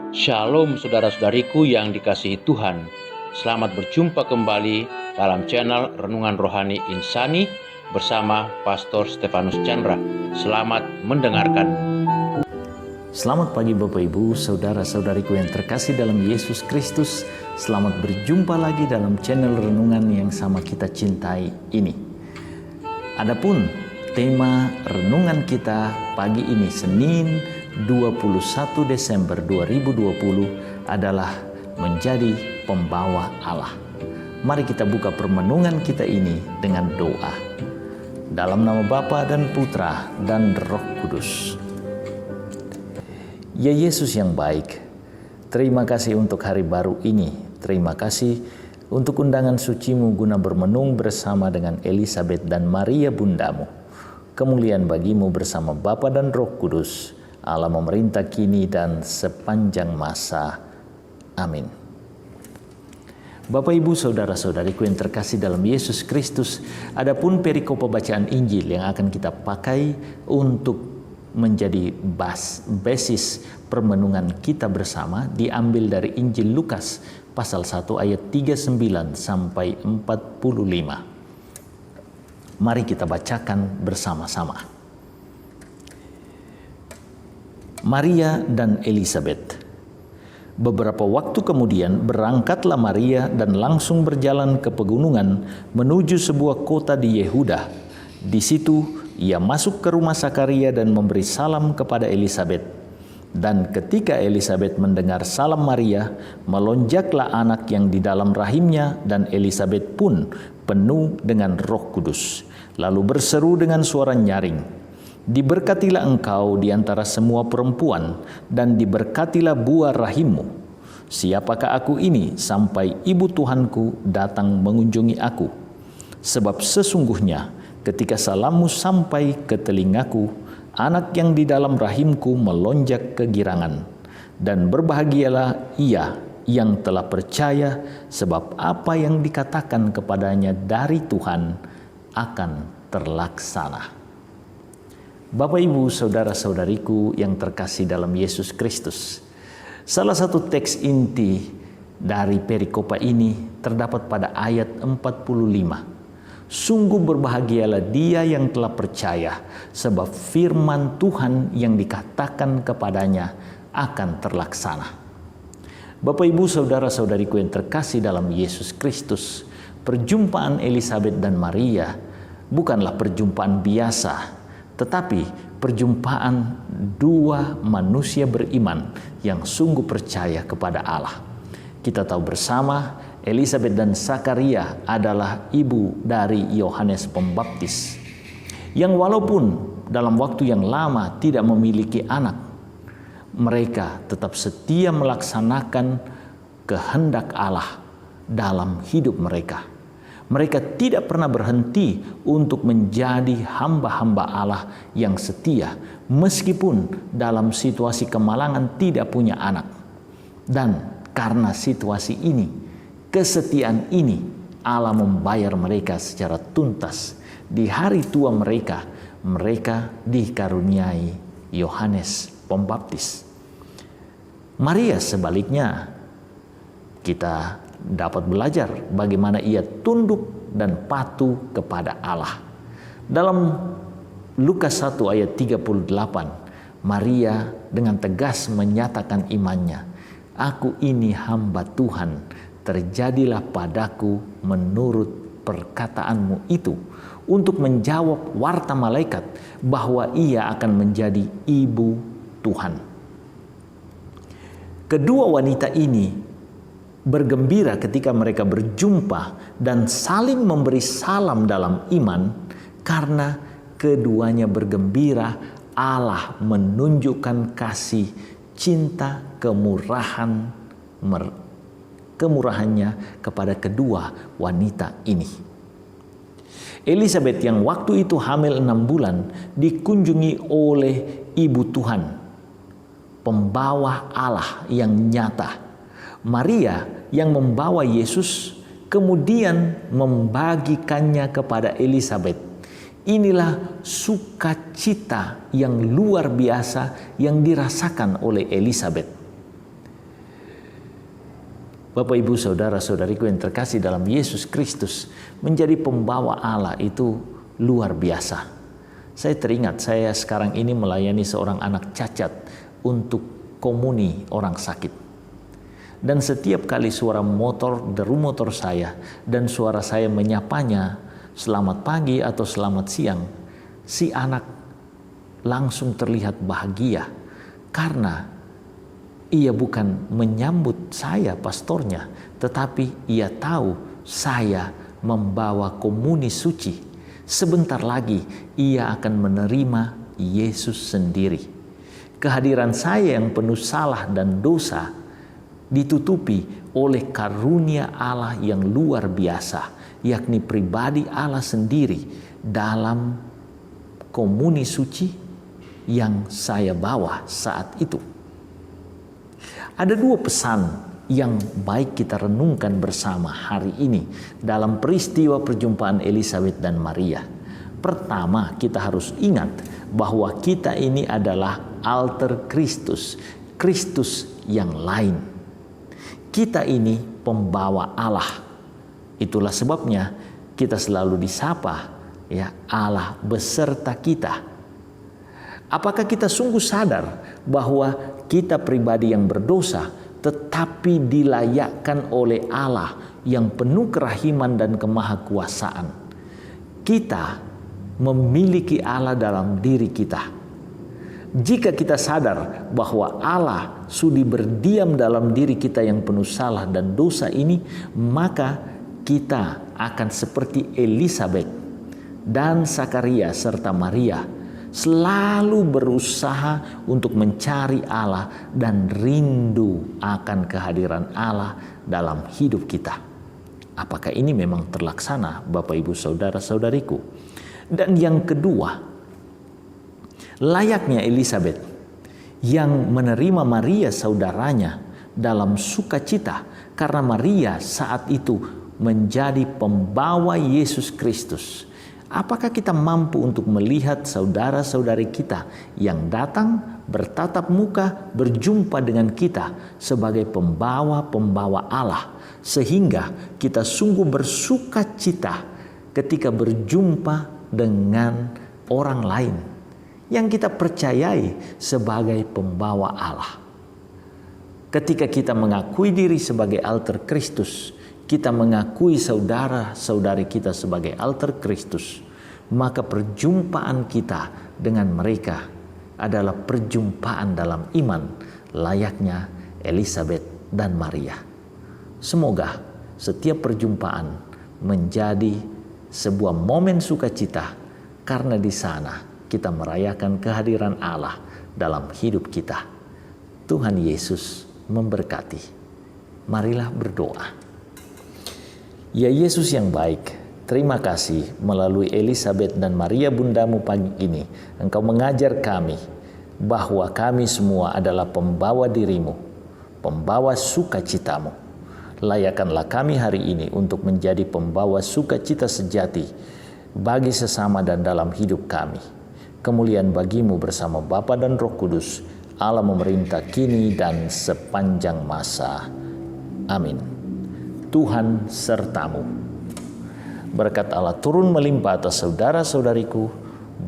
Shalom saudara-saudariku yang dikasihi Tuhan. Selamat berjumpa kembali dalam channel Renungan Rohani Insani bersama Pastor Stefanus Chandra. Selamat mendengarkan. Selamat pagi Bapak Ibu, saudara-saudariku yang terkasih dalam Yesus Kristus. Selamat berjumpa lagi dalam channel Renungan yang sama kita cintai ini. Adapun tema renungan kita pagi ini Senin 21 Desember 2020 adalah menjadi pembawa Allah. Mari kita buka permenungan kita ini dengan doa. Dalam nama Bapa dan Putra dan Roh Kudus. Ya Yesus yang baik, terima kasih untuk hari baru ini. Terima kasih untuk undangan sucimu guna bermenung bersama dengan Elisabeth dan Maria bundamu. Kemuliaan bagimu bersama Bapa dan Roh Kudus, Allah memerintah kini dan sepanjang masa. Amin. Bapak Ibu saudara-saudariku yang terkasih dalam Yesus Kristus, adapun perikop bacaan Injil yang akan kita pakai untuk menjadi basis permenungan kita bersama diambil dari Injil Lukas pasal 1 ayat 39 sampai 45. Mari kita bacakan bersama-sama. Maria dan Elisabeth. Beberapa waktu kemudian berangkatlah Maria dan langsung berjalan ke pegunungan menuju sebuah kota di Yehuda. Di situ ia masuk ke rumah Sakaria dan memberi salam kepada Elisabeth. Dan ketika Elisabeth mendengar salam Maria, melonjaklah anak yang di dalam rahimnya dan Elisabeth pun penuh dengan Roh Kudus. Lalu berseru dengan suara nyaring, "Diberkatilah engkau di antara semua perempuan dan diberkatilah buah rahimmu. Siapakah aku ini sampai ibu Tuhanku datang mengunjungi aku? Sebab sesungguhnya ketika salammu sampai ke telingaku, anak yang di dalam rahimku melonjak kegirangan. Dan berbahagialah ia yang telah percaya, sebab apa yang dikatakan kepadanya dari Tuhan akan terlaksana." Bapak Ibu saudara-saudariku yang terkasih dalam Yesus Kristus, salah satu teks inti dari perikopa ini terdapat pada ayat 45. Sungguh berbahagialah dia yang telah percaya, sebab firman Tuhan yang dikatakan kepadanya akan terlaksana. Bapak Ibu saudara-saudariku yang terkasih dalam Yesus Kristus, perjumpaan Elisabeth dan Maria bukanlah perjumpaan biasa, tetapi perjumpaan dua manusia beriman yang sungguh percaya kepada Allah. Kita tahu bersama Elisabeth dan Sakaria adalah ibu dari Yohanes Pembaptis, yang walaupun dalam waktu yang lama tidak memiliki anak, mereka tetap setia melaksanakan kehendak Allah dalam hidup mereka. Mereka tidak pernah berhenti untuk menjadi hamba-hamba Allah yang setia, meskipun dalam situasi kemalangan tidak punya anak. Dan karena situasi ini, kesetiaan ini, Allah membayar mereka secara tuntas. Di hari tua mereka, mereka dikaruniai Yohanes Pembaptis. Maria sebaliknya, kita dapat belajar bagaimana ia tunduk dan patuh kepada Allah. Dalam Lukas 1 ayat 38, Maria dengan tegas menyatakan imannya, "Aku ini hamba Tuhan, terjadilah padaku menurut perkataanmu itu," untuk menjawab warta malaikat bahwa ia akan menjadi ibu Tuhan. Kedua wanita ini bergembira ketika mereka berjumpa dan saling memberi salam dalam iman, karena keduanya bergembira Allah menunjukkan kasih, cinta, kemurahannya kepada kedua wanita ini. Elisabeth yang waktu itu hamil 6 bulan dikunjungi oleh ibu Tuhan, pembawa Allah yang nyata. Maria yang membawa Yesus kemudian membagikannya kepada Elisabeth. Inilah sukacita yang luar biasa yang dirasakan oleh Elisabeth. Bapak, Ibu, saudara-saudariku yang terkasih dalam Yesus Kristus, menjadi pembawa Allah itu luar biasa. Saya teringat saya sekarang ini melayani seorang anak cacat untuk komuni orang sakit. Dan setiap kali suara motor, deru motor saya, dan suara saya menyapanya, selamat pagi atau selamat siang, si anak langsung terlihat bahagia karena ia bukan menyambut saya pastornya, tetapi ia tahu saya membawa komuni suci. Sebentar lagi ia akan menerima Yesus sendiri. Kehadiran saya yang penuh salah dan dosa ditutupi oleh karunia Allah yang luar biasa, yakni pribadi Allah sendiri dalam komuni suci yang saya bawa saat itu. Ada dua pesan yang baik kita renungkan bersama hari ini dalam peristiwa perjumpaan Elisabet dan Maria. Pertama, kita harus ingat bahwa kita ini adalah alter Kristus, Kristus yang lain. Kita ini pembawa Allah. Itulah sebabnya kita selalu disapa, ya, Allah beserta kita. Apakah kita sungguh sadar bahwa kita pribadi yang berdosa tetapi dilayakkan oleh Allah yang penuh kerahiman dan kemahakuasaan? Kita memiliki Allah dalam diri kita. Jika kita sadar bahwa Allah sudi berdiam dalam diri kita yang penuh salah dan dosa ini, maka kita akan seperti Elisabet dan Zakaria serta Maria, selalu berusaha untuk mencari Allah dan rindu akan kehadiran Allah dalam hidup kita. Apakah ini memang terlaksana, Bapak, Ibu, saudara-saudariku? Dan yang kedua, layaknya Elisabet yang menerima Maria saudaranya dalam sukacita karena Maria saat itu menjadi pembawa Yesus Kristus. Apakah kita mampu untuk melihat saudara-saudari kita yang datang bertatap muka berjumpa dengan kita sebagai pembawa-pembawa Allah, sehingga kita sungguh bersukacita ketika berjumpa dengan orang lain yang kita percayai sebagai pembawa Allah? Ketika kita mengakui diri sebagai alter Kristus, kita mengakui saudara-saudari kita sebagai alter Kristus, maka perjumpaan kita dengan mereka adalah perjumpaan dalam iman layaknya Elisabet dan Maria. Semoga setiap perjumpaan menjadi sebuah momen sukacita karena di sana kita merayakan kehadiran Allah dalam hidup kita. Tuhan Yesus memberkati. Marilah berdoa. Ya Yesus yang baik, terima kasih melalui Elisabet dan Maria bundamu pagi ini. Engkau mengajar kami bahwa kami semua adalah pembawa dirimu, pembawa sukacitamu. Layakkanlah kami hari ini untuk menjadi pembawa sukacita sejati bagi sesama dan dalam hidup kami. Kemuliaan bagimu bersama Bapa dan Roh Kudus, Allah memerintah kini dan sepanjang masa. Amin. Tuhan sertamu. Berkat Allah turun melimpah atas saudara-saudariku,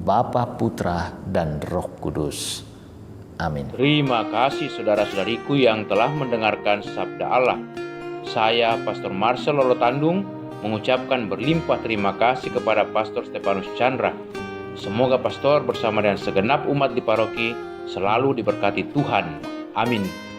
Bapa, Putra, dan Roh Kudus. Amin. Terima kasih saudara-saudariku yang telah mendengarkan sabda Allah. Saya, Pastor Marcel Lolotandung, mengucapkan berlimpah terima kasih kepada Pastor Stefanus Chandra. Semoga pastor bersama dengan segenap umat di paroki selalu diberkati Tuhan. Amin.